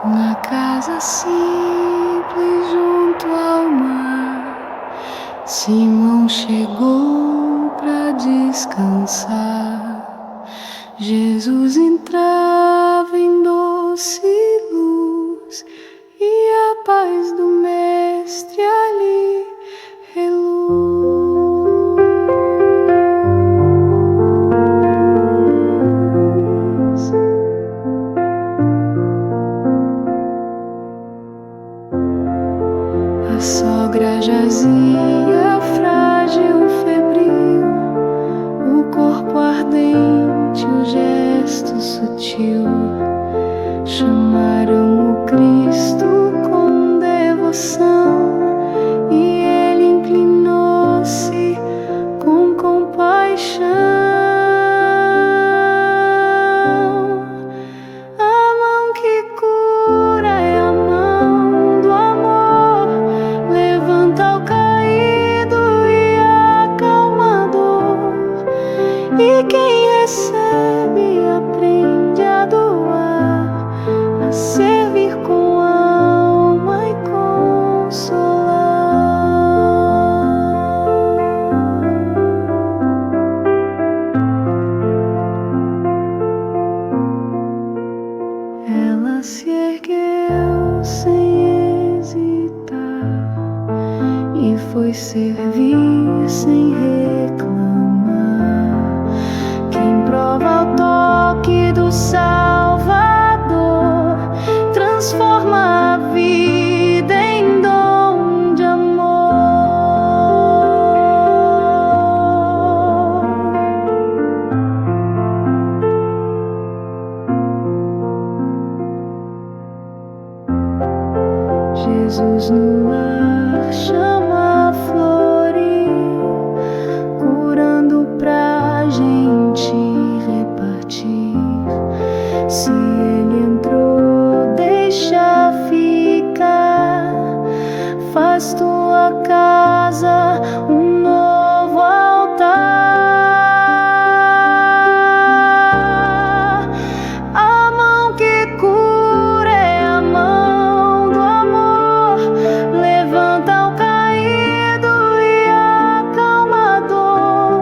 Na casa simples junto ao mar, Simão chegou pra descansar. Jesus entrava em doce luz e a paz do Mestre ali reluz. A sogra jazia frágil, febril, o corpo ardente, o gesto sutil. Chamaram o Cristo com devoção e ele inclinou-se com compaixão. A mão que cura é a mão do amor, levanta o caído e acalma a dor. E quem recebe aprende a doar, a servir com a alma e consolar. Ela se ergueu sem hesitar e foi servir sem reclamar. Quem prova o toque do Salvador transforma a vida em dom de amor. Jesus no ar chama a florir, curando pra gente repartir. Se ele entrou, deixa ficar, faz tua casa um novo altar. A mão que cura é a mão do amor, levanta o caído e acalma a dor.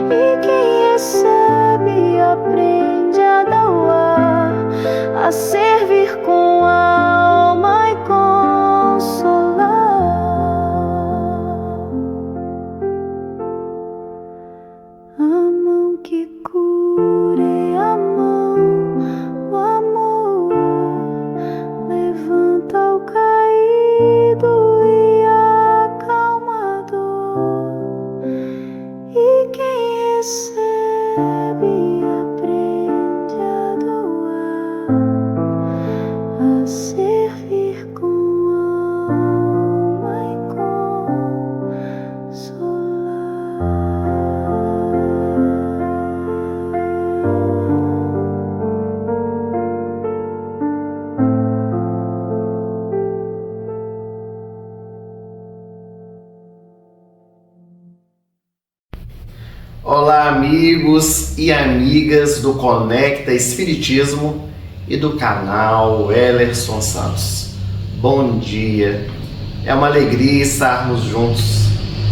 E quem recebe aprende a doar, a servir com a alma e consolar. A mão que cura é a mão do amor, levanta o caído e acalma a dor. E quem recebe aprende a doar, a servir com a alma e Olá, amigos e amigas do Conecta Espiritismo e do canal Ellerson Santos. Bom dia, é uma alegria estarmos juntos.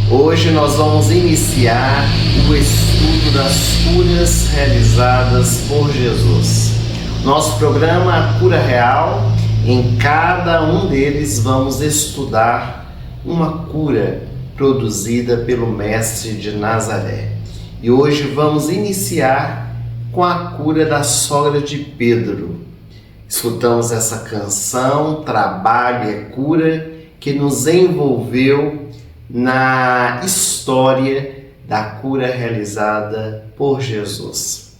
Hoje nós vamos iniciar o estudo das curas realizadas por Jesus. Nosso programa A Cura Real, em cada um deles vamos estudar uma cura produzida pelo Mestre de Nazaré. E hoje vamos iniciar com a cura da sogra de Pedro. Escutamos essa canção, Trabalho é Cura, que nos envolveu na história da cura realizada por Jesus.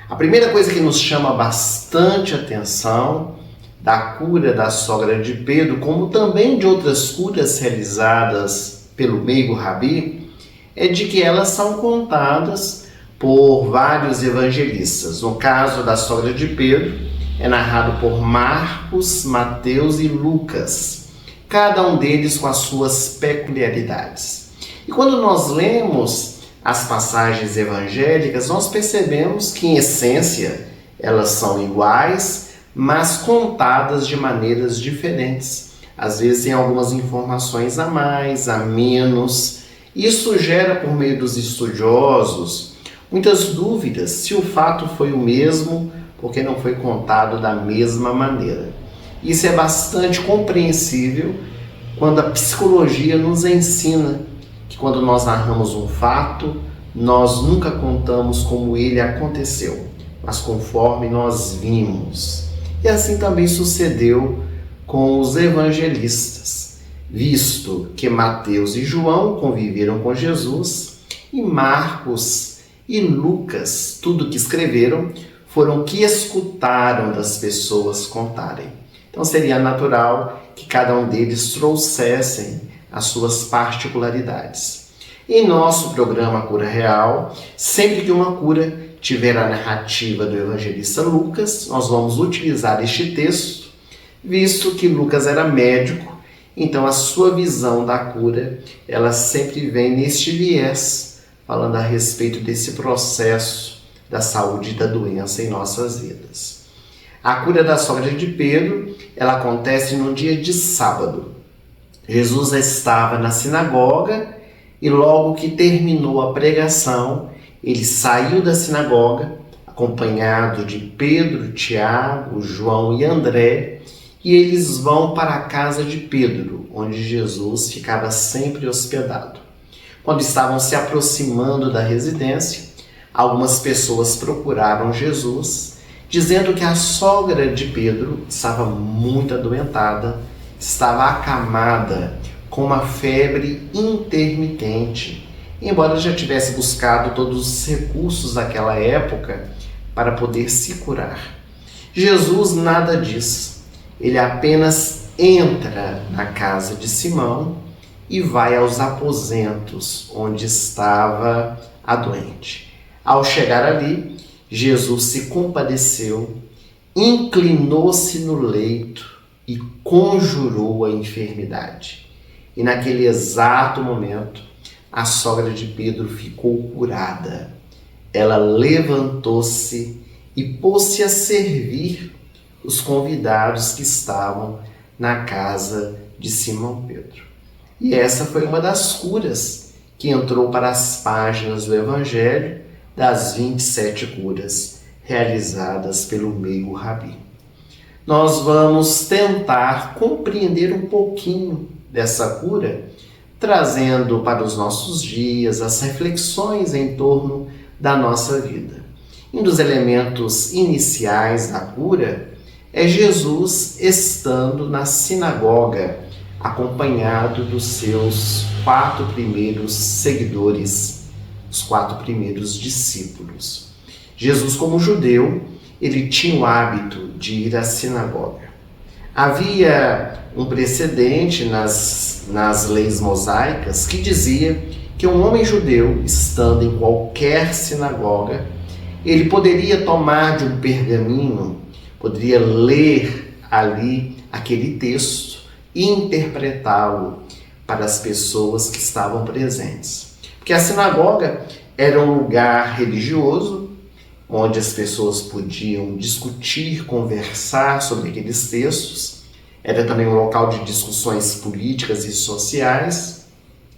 A primeira coisa que nos chama bastante atenção da cura da sogra de Pedro, como também de outras curas realizadas pelo meigo Rabi, é de que elas são contadas por vários evangelistas. No caso da sogra de Pedro, é narrado por Marcos, Mateus e Lucas, cada um deles com as suas peculiaridades. E quando nós lemos as passagens evangélicas, nós percebemos que, em essência, elas são iguais, mas contadas de maneiras diferentes. Às vezes tem algumas informações a mais, a menos. Isso gera, por meio dos estudiosos, muitas dúvidas se o fato foi o mesmo, porque não foi contado da mesma maneira. Isso é bastante compreensível quando a psicologia nos ensina que quando nós narramos um fato, nós nunca contamos como ele aconteceu, mas conforme nós vimos. E assim também sucedeu com os evangelistas, visto que Mateus e João conviveram com Jesus, e Marcos e Lucas, tudo que escreveram, foram que escutaram das pessoas contarem. Então seria natural que cada um deles trouxessem as suas particularidades. Em nosso programa Cura Real, sempre que uma cura tiver a narrativa do evangelista Lucas, nós vamos utilizar este texto, visto que Lucas era médico, então a sua visão da cura, ela sempre vem neste viés, falando a respeito desse processo da saúde e da doença em nossas vidas. A cura da sogra de Pedro, ela acontece no dia de sábado. Jesus estava na sinagoga e logo que terminou a pregação, ele saiu da sinagoga, acompanhado de Pedro, Tiago, João e André, e eles vão para a casa de Pedro, onde Jesus ficava sempre hospedado. Quando estavam se aproximando da residência, algumas pessoas procuraram Jesus, dizendo que a sogra de Pedro estava muito adoentada, estava acamada com uma febre intermitente, embora já tivesse buscado todos os recursos daquela época para poder se curar. Jesus nada diz, ele apenas entra na casa de Simão e vai aos aposentos onde estava a doente. Ao chegar ali, Jesus se compadeceu, inclinou-se no leito e conjurou a enfermidade. E naquele exato momento, a sogra de Pedro ficou curada. Ela levantou-se e pôs-se a servir os convidados que estavam na casa de Simão Pedro. E essa foi uma das curas que entrou para as páginas do Evangelho, das 27 curas realizadas pelo meigo Rabi. Nós vamos tentar compreender um pouquinho dessa cura, trazendo para os nossos dias as reflexões em torno da nossa vida. Um dos elementos iniciais da cura é Jesus estando na sinagoga, acompanhado dos seus 4 primeiros seguidores, os 4 primeiros discípulos. Jesus, como judeu, ele tinha o hábito de ir à sinagoga. Havia um precedente nas leis mosaicas que dizia que um homem judeu, estando em qualquer sinagoga, ele poderia tomar de um pergaminho, poderia ler ali aquele texto e interpretá-lo para as pessoas que estavam presentes. Porque a sinagoga era um lugar religioso, onde as pessoas podiam discutir, conversar sobre aqueles textos. Era também um local de discussões políticas e sociais.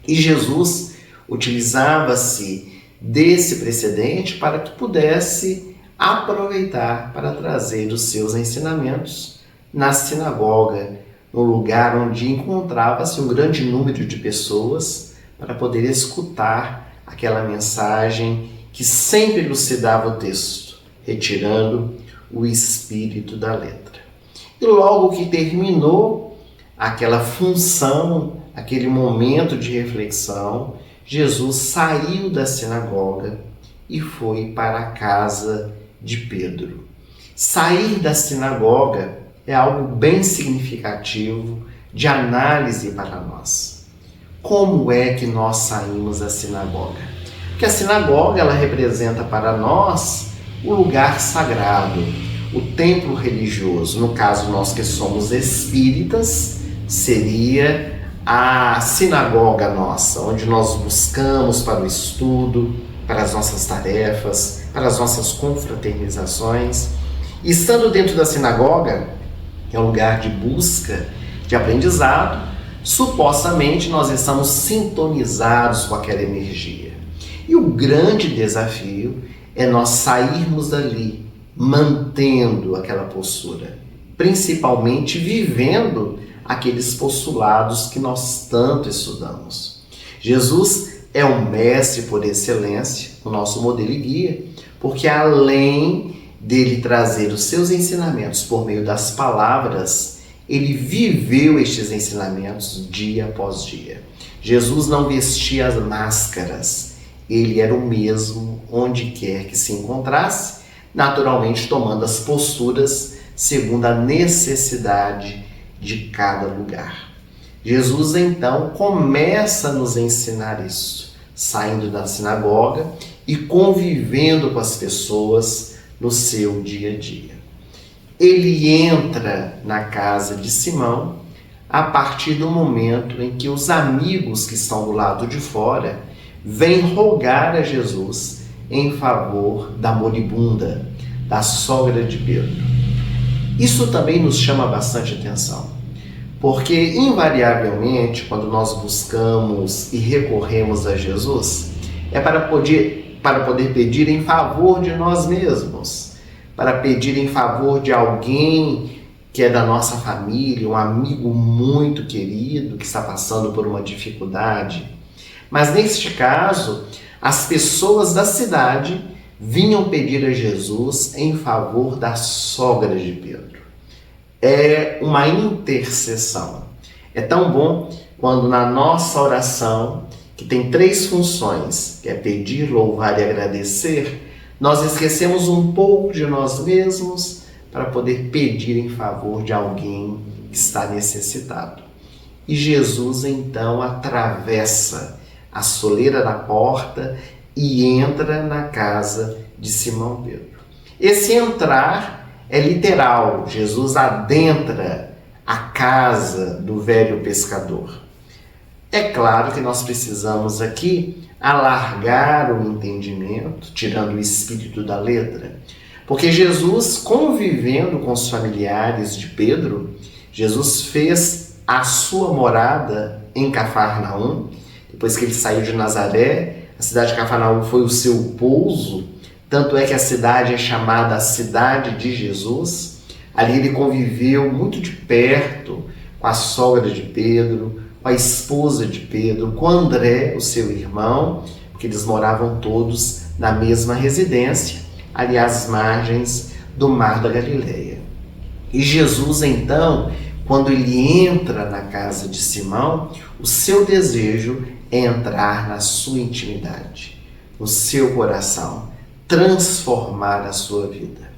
E Jesus utilizava-se desse precedente para que pudesse aproveitar para trazer os seus ensinamentos na sinagoga, no lugar onde encontrava-se um grande número de pessoas para poder escutar aquela mensagem que sempre elucidava o texto, retirando o espírito da letra. E logo que terminou aquela função, aquele momento de reflexão, Jesus saiu da sinagoga e foi para a casa de Pedro. Sair da sinagoga é algo bem significativo de análise para nós. Como é que nós saímos da sinagoga? Porque a sinagoga, ela representa para nós o lugar sagrado, o templo religioso. No caso, nós que somos espíritas, seria a sinagoga nossa, onde nós buscamos para o estudo, para as nossas tarefas, para as nossas confraternizações. E estando dentro da sinagoga, que é um lugar de busca, de aprendizado, supostamente nós estamos sintonizados com aquela energia. E o grande desafio é nós sairmos dali, mantendo aquela postura, principalmente vivendo aqueles postulados que nós tanto estudamos. Jesus é o mestre por excelência, o nosso modelo e guia, porque além dele trazer os seus ensinamentos por meio das palavras, ele viveu estes ensinamentos dia após dia. Jesus não vestia as máscaras, ele era o mesmo onde quer que se encontrasse, naturalmente tomando as posturas segundo a necessidade de cada lugar. Jesus então começa a nos ensinar isso, saindo da sinagoga e convivendo com as pessoas no seu dia a dia. Ele entra na casa de Simão a partir do momento em que os amigos que estão do lado de fora vêm rogar a Jesus em favor da moribunda, da sogra de Pedro. Isso também nos chama bastante atenção, porque invariavelmente quando nós buscamos e recorremos a Jesus é para poder pedir em favor de nós mesmos, para pedir em favor de alguém que é da nossa família, um amigo muito querido que está passando por uma dificuldade. Mas neste caso, as pessoas da cidade vinham pedir a Jesus em favor da sogra de Pedro. É uma intercessão. É tão bom quando na nossa oração, que tem 3 funções, que é pedir, louvar e agradecer, nós esquecemos um pouco de nós mesmos para poder pedir em favor de alguém que está necessitado. E Jesus então atravessa a soleira da porta e entra na casa de Simão Pedro. Esse entrar é literal. Jesus adentra a casa do velho pescador. É claro que nós precisamos aqui alargar o entendimento, tirando o espírito da letra, porque Jesus, convivendo com os familiares de Pedro, Jesus fez a sua morada em Cafarnaum. Depois que ele saiu de Nazaré, a cidade de Cafarnaum foi o seu pouso, tanto é que a cidade é chamada a cidade de Jesus. Ali ele conviveu muito de perto com a sogra de Pedro, com a esposa de Pedro, com André, o seu irmão, porque eles moravam todos na mesma residência, ali às margens do Mar da Galileia. E Jesus, então, quando ele entra na casa de Simão, o seu desejo é entrar na sua intimidade, no seu coração, transformar a sua vida.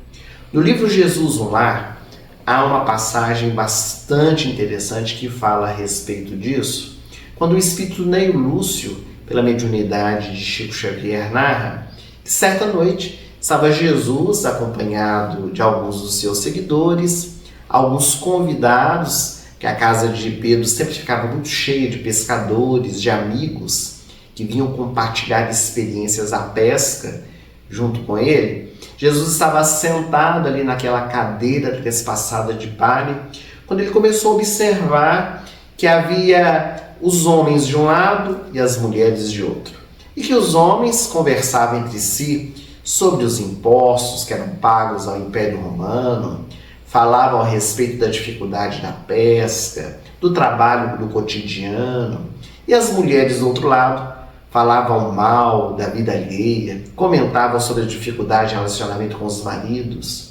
No livro Jesus no Lar, há uma passagem bastante interessante que fala a respeito disso, quando o espírito Neio Lúcio, pela mediunidade de Chico Xavier, narra que certa noite estava Jesus acompanhado de alguns dos seus seguidores, alguns convidados, que a casa de Pedro sempre ficava muito cheia de pescadores, de amigos que vinham compartilhar experiências à pesca junto com ele. Jesus estava sentado ali naquela cadeira trespassada de palha, quando ele começou a observar que havia os homens de um lado e as mulheres de outro, e que os homens conversavam entre si sobre os impostos que eram pagos ao Império Romano, falavam a respeito da dificuldade da pesca, do trabalho do cotidiano, e as mulheres do outro lado falavam mal da vida alheia, comentavam sobre a dificuldade de relacionamento com os maridos.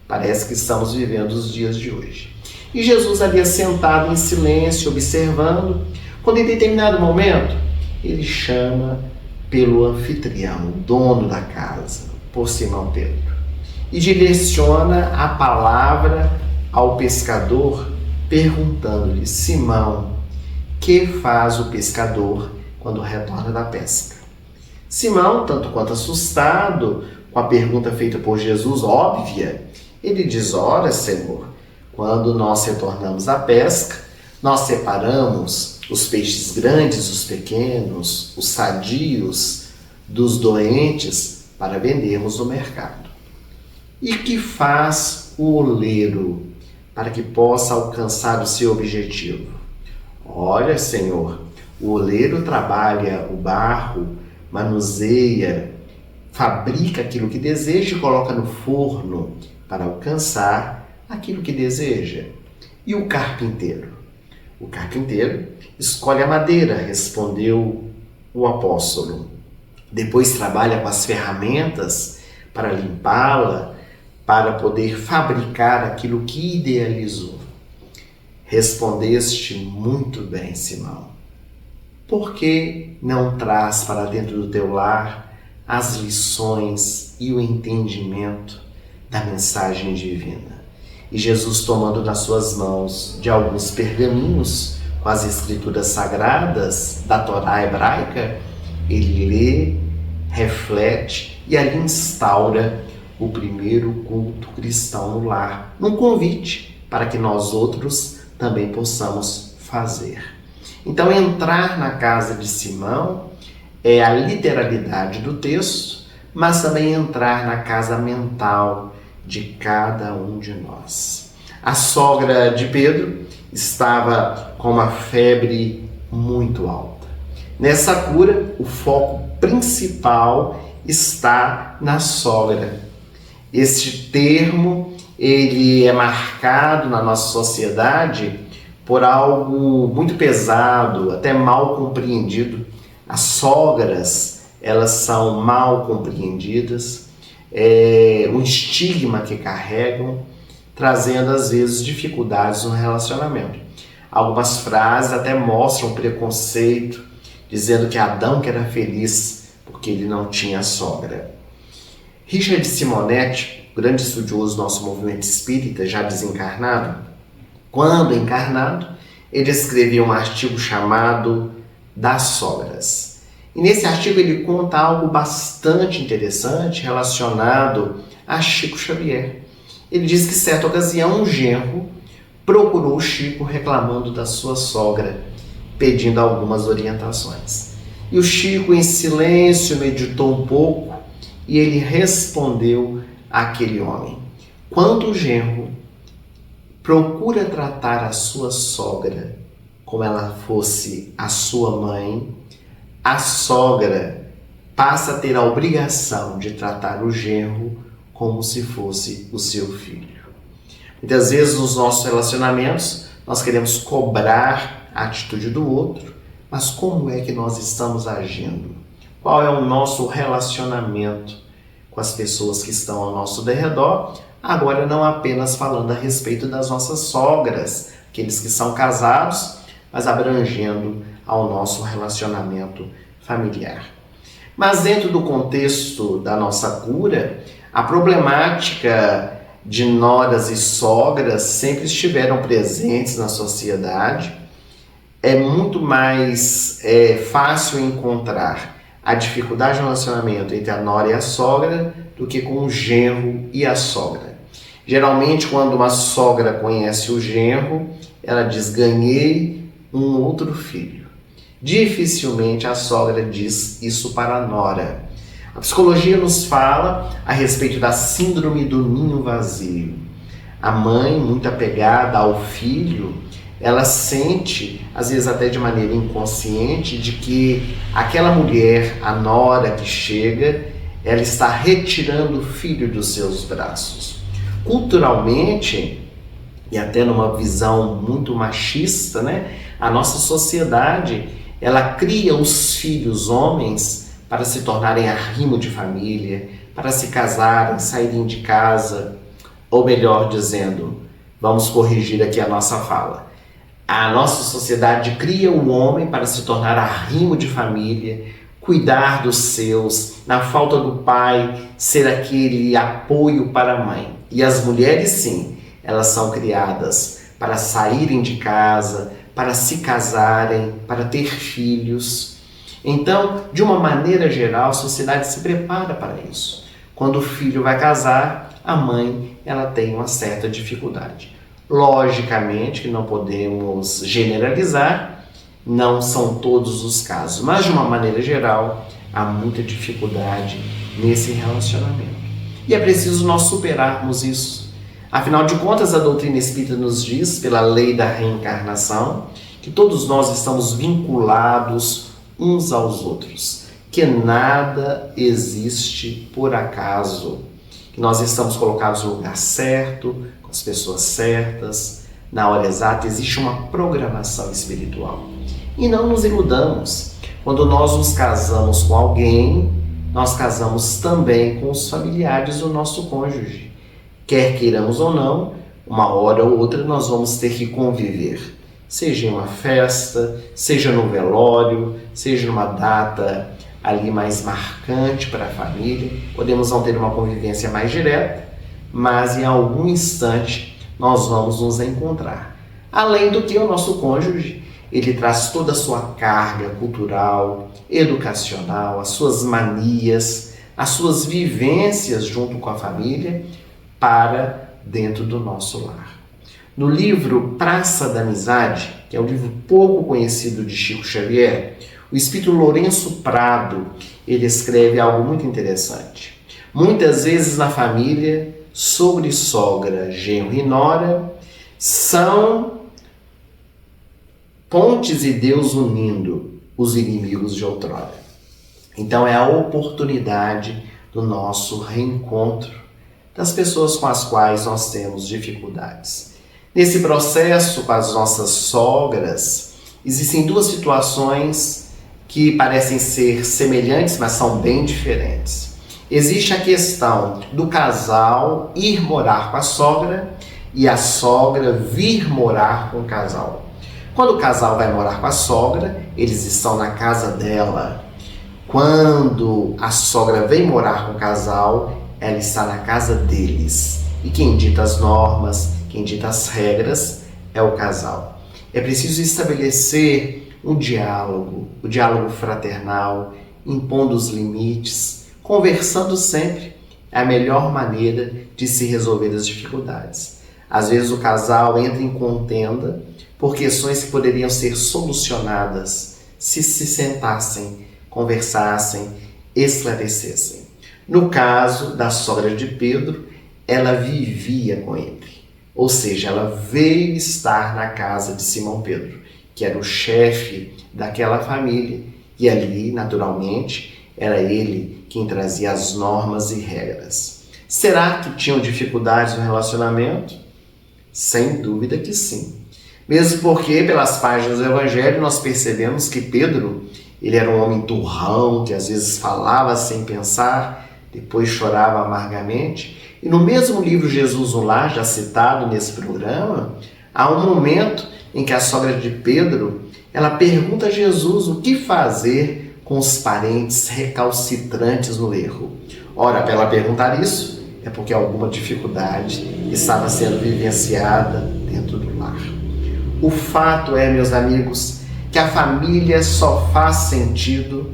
Parece que estamos vivendo os dias de hoje. E Jesus ali sentado em silêncio, observando, quando em determinado momento ele chama pelo anfitrião, o dono da casa, por Simão Pedro, e direciona a palavra ao pescador, perguntando-lhe: Simão, que faz o pescador quando retorna da pesca? Simão, tanto quanto assustado com a pergunta feita por Jesus, óbvia, ele diz: ora, Senhor, quando nós retornamos da pesca, nós separamos os peixes grandes, os pequenos, os sadios dos doentes, para vendermos no mercado. E que faz o oleiro para que possa alcançar o seu objetivo? Olha, Senhor, o oleiro trabalha o barro, manuseia, fabrica aquilo que deseja e coloca no forno para alcançar aquilo que deseja. E o carpinteiro? O carpinteiro escolhe a madeira, respondeu o apóstolo. Depois trabalha com as ferramentas para limpá-la, para poder fabricar aquilo que idealizou. Respondeste muito bem, Simão. Por que não traz para dentro do teu lar as lições e o entendimento da mensagem divina? E Jesus, tomando nas suas mãos de alguns pergaminhos com as escrituras sagradas da Torá hebraica, ele lê, reflete e ali instaura o primeiro culto cristão no lar, num convite para que nós outros também possamos fazer. Então, entrar na casa de Simão é a literalidade do texto, mas também entrar na casa mental de cada um de nós. A sogra de Pedro estava com uma febre muito alta. Nessa cura, o foco principal está na sogra. Este termo, ele é marcado na nossa sociedade por algo muito pesado, até mal compreendido. As sogras, elas são mal compreendidas, um estigma que carregam, trazendo às vezes dificuldades no relacionamento. Algumas frases até mostram preconceito, dizendo que Adão que era feliz porque ele não tinha sogra. Richard Simonetti, grande estudioso do nosso movimento espírita, já desencarnado, quando encarnado, ele escreveu um artigo chamado Das Sogras. E nesse artigo ele conta algo bastante interessante relacionado a Chico Xavier. Ele diz que, em certa ocasião, um genro procurou Chico reclamando da sua sogra, pedindo algumas orientações. E o Chico, em silêncio, meditou um pouco e ele respondeu àquele homem: quando o genro procura tratar a sua sogra como ela fosse a sua mãe, a sogra passa a ter a obrigação de tratar o genro como se fosse o seu filho. Muitas vezes nos nossos relacionamentos nós queremos cobrar a atitude do outro, mas como é que nós estamos agindo? Qual é o nosso relacionamento com as pessoas que estão ao nosso derredor? Agora, não apenas falando a respeito das nossas sogras, aqueles que são casados, mas abrangendo ao nosso relacionamento familiar. Mas dentro do contexto da nossa cura, a problemática de noras e sogras sempre estiveram presentes na sociedade. É muito mais fácil encontrar a dificuldade no relacionamento entre a nora e a sogra do que com o genro e a sogra. Geralmente, quando uma sogra conhece o genro, ela diz: ganhei um outro filho. Dificilmente a sogra diz isso para a nora. A psicologia nos fala a respeito da síndrome do ninho vazio. A mãe, muito apegada ao filho, ela sente, às vezes até de maneira inconsciente, de que aquela mulher, a nora que chega, ela está retirando o filho dos seus braços. Culturalmente, e até numa visão muito machista, a nossa sociedade, ela cria os filhos homens para se tornarem arrimo de família, para se casarem, saírem de casa, ou melhor dizendo, vamos corrigir aqui a nossa fala. A nossa sociedade cria o homem para se tornar arrimo de família, cuidar dos seus, na falta do pai, ser aquele apoio para a mãe. E as mulheres, sim, elas são criadas para saírem de casa, para se casarem, para ter filhos. Então, de uma maneira geral, a sociedade se prepara para isso. Quando o filho vai casar, a mãe ela tem uma certa dificuldade. Logicamente que não podemos generalizar, não são todos os casos, mas de uma maneira geral, há muita dificuldade nesse relacionamento. E é preciso nós superarmos isso. Afinal de contas, a doutrina espírita nos diz, pela lei da reencarnação, que todos nós estamos vinculados uns aos outros, que nada existe por acaso, que nós estamos colocados no lugar certo, com as pessoas certas, na hora exata. Existe uma programação espiritual. E não nos iludamos. Quando nós nos casamos com alguém, nós casamos também com os familiares do nosso cônjuge. Quer queiramos ou não, uma hora ou outra nós vamos ter que conviver. Seja em uma festa, seja no velório, seja numa data ali mais marcante para a família. Podemos não ter uma convivência mais direta, mas em algum instante nós vamos nos encontrar. Além do que o nosso cônjuge, ele traz toda a sua carga cultural, educacional, as suas manias, as suas vivências junto com a família para dentro do nosso lar. No livro Praça da Amizade, que é um livro pouco conhecido de Chico Xavier, o espírito Lourenço Prado, ele escreve algo muito interessante. Muitas vezes na família, sogro e sogra, genro e nora, são pontes e Deus unindo os inimigos de outrora. Então é a oportunidade do nosso reencontro das pessoas com as quais nós temos dificuldades. Nesse processo com as nossas sogras, existem duas situações que parecem ser semelhantes, mas são bem diferentes. Existe a questão do casal ir morar com a sogra e a sogra vir morar com o casal. Quando o casal vai morar com a sogra, eles estão na casa dela. Quando a sogra vem morar com o casal, ela está na casa deles. E quem dita as normas, quem dita as regras é o casal. É preciso estabelecer um diálogo, o diálogo fraternal, impondo os limites, conversando sempre. É a melhor maneira de se resolver as dificuldades. Às vezes o casal entra em contenda por questões que poderiam ser solucionadas se sentassem, conversassem, esclarecessem. No caso da sogra de Pedro, ela vivia com ele. Ou seja, ela veio estar na casa de Simão Pedro, que era o chefe daquela família. E ali, naturalmente, era ele quem trazia as normas e regras. Será que tinham dificuldades no relacionamento? Sem dúvida que sim. Mesmo porque, pelas páginas do Evangelho, nós percebemos que Pedro, ele era um homem turrão, que às vezes falava sem pensar, depois chorava amargamente. E no mesmo livro Jesus no Lar, já citado nesse programa, há um momento em que a sogra de Pedro, ela pergunta a Jesus o que fazer com os parentes recalcitrantes no erro. Ora, para ela perguntar isso, é porque alguma dificuldade estava sendo vivenciada dentro do lar. O fato é, meus amigos, que a família só faz sentido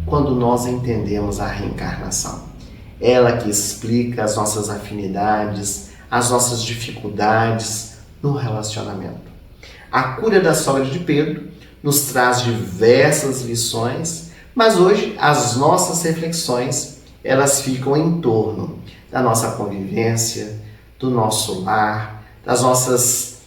quando nós entendemos a reencarnação. Ela que explica as nossas afinidades, as nossas dificuldades no relacionamento. A cura da sogra de Pedro nos traz diversas lições, mas hoje as nossas reflexões, elas ficam em torno da nossa convivência, do nosso lar, das nossas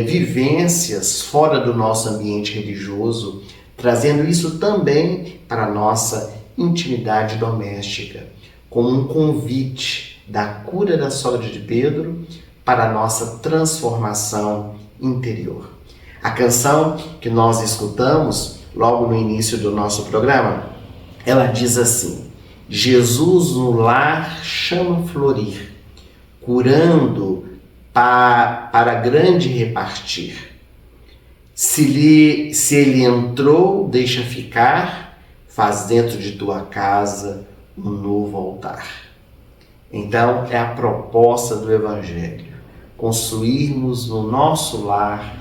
vivências fora do nosso ambiente religioso, trazendo isso também para a nossa intimidade doméstica, como um convite da cura da sogra de Pedro para a nossa transformação interior. A canção que nós escutamos logo no início do nosso programa, ela diz assim: Jesus no lar chama florir, curando para grande repartir. Se ele entrou, deixa ficar, faz dentro de tua casa um novo altar. Então é a proposta do Evangelho, construirmos no nosso lar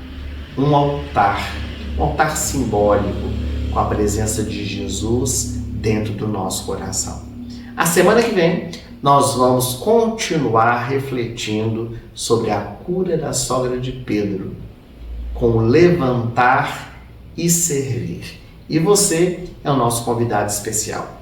um altar simbólico com a presença de Jesus dentro do nosso coração. A semana que vem nós vamos continuar refletindo sobre a cura da sogra de Pedro, com o levantar e servir. E você é o nosso convidado especial.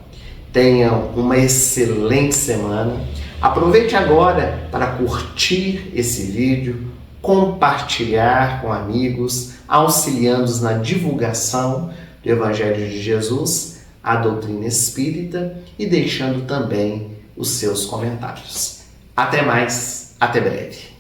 Tenham uma excelente semana. Aproveite agora para curtir esse vídeo, compartilhar com amigos, auxiliando-os na divulgação do Evangelho de Jesus, a doutrina espírita e deixando também os seus comentários. Até mais, até breve.